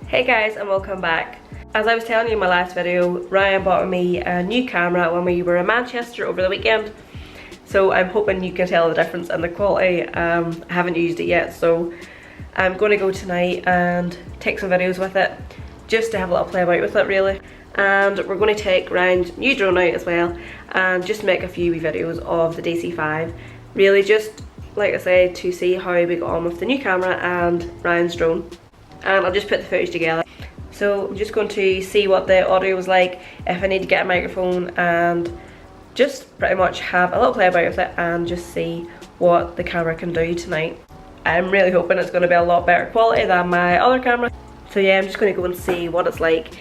Hey guys, and welcome back. As I was telling you in my last video, Ryan bought me a new camera when we were in Manchester over the weekend. So I'm hoping you can tell the difference in the quality. I haven't used it yet, so I'm going to go tonight and take some videos with it, just to have a little play about with it really. And we're going to take Ryan's new drone out as well, and just make a few wee videos of the DC5. Really just, like I say, to see how we got on with the new camera and Ryan's drone. And I'll just put the footage together. So I'm just going to see what the audio was like, if I need to get a microphone, and just pretty much have a little play about with it and just see what the camera can do tonight. I'm really hoping it's going to be a lot better quality than my other camera. So yeah, I'm just going to go and see what it's like.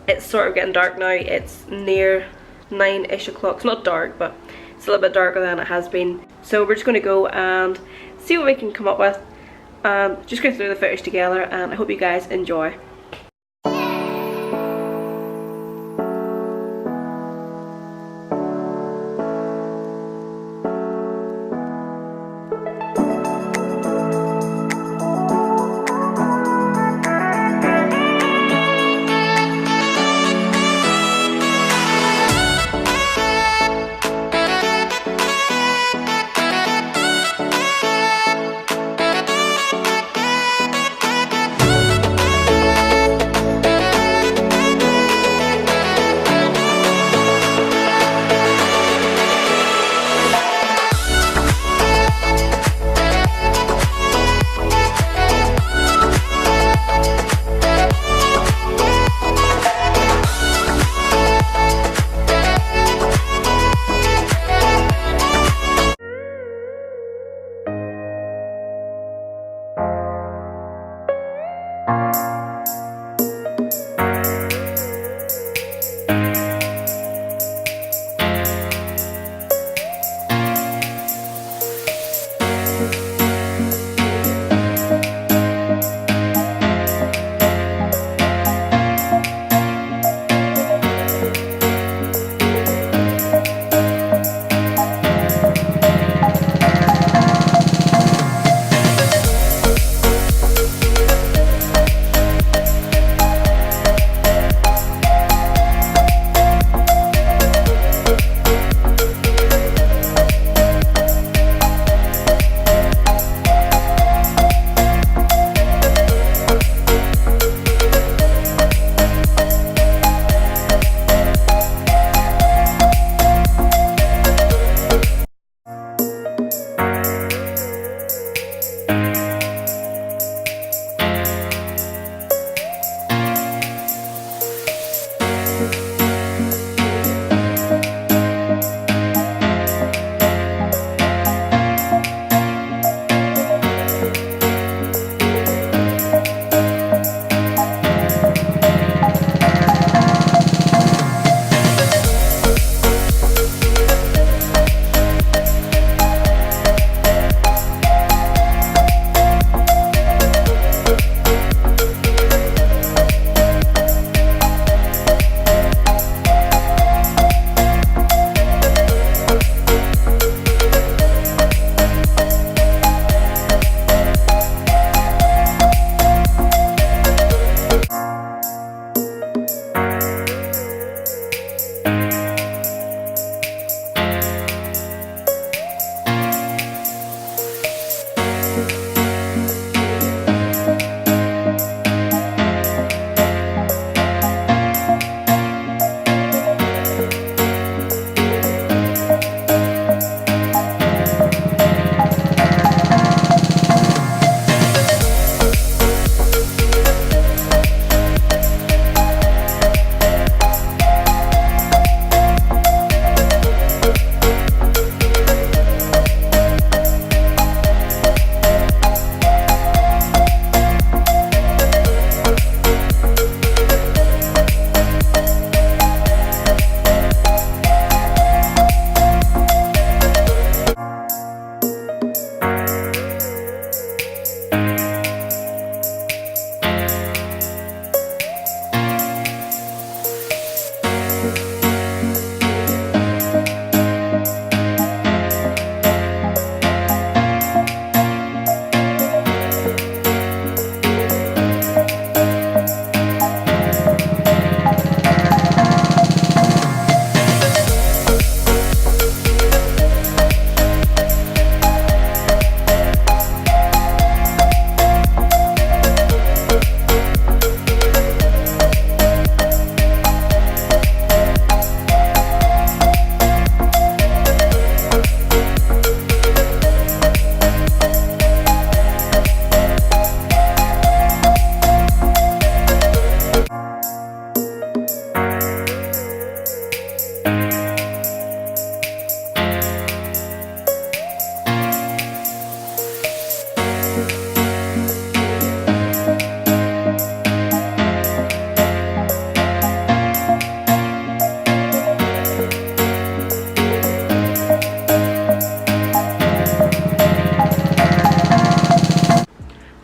It's sort of getting dark now. It's near 9-ish o'clock. It's not dark, but it's a little bit darker than it has been. So we're just going to go and see what we can come up with. Just go through the footage together, and I hope you guys enjoy.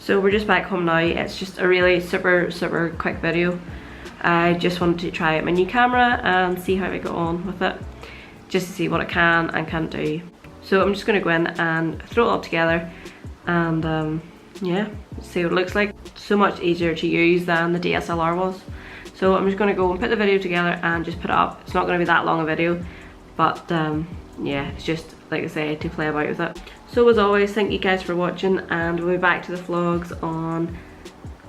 So we're just back home now. It's just a really super quick video. I just wanted to try out my new camera and see how I got on with it, just to see what it can and can't do. So I'm just going to go in and throw it all together and yeah, see what it looks like. So much easier to use than the DSLR was. So I'm just going to go and put the video together and just put it up. It's not going to be that long a video, but yeah, it's just, like I say, to play about with it. So as always, thank you guys for watching, and we'll be back to the vlogs on,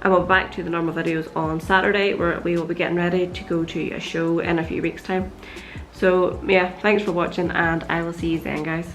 well, back to the normal videos on Saturday, where we will be getting ready to go to a show in a few weeks time. So yeah, thanks for watching, and I will see you then, guys.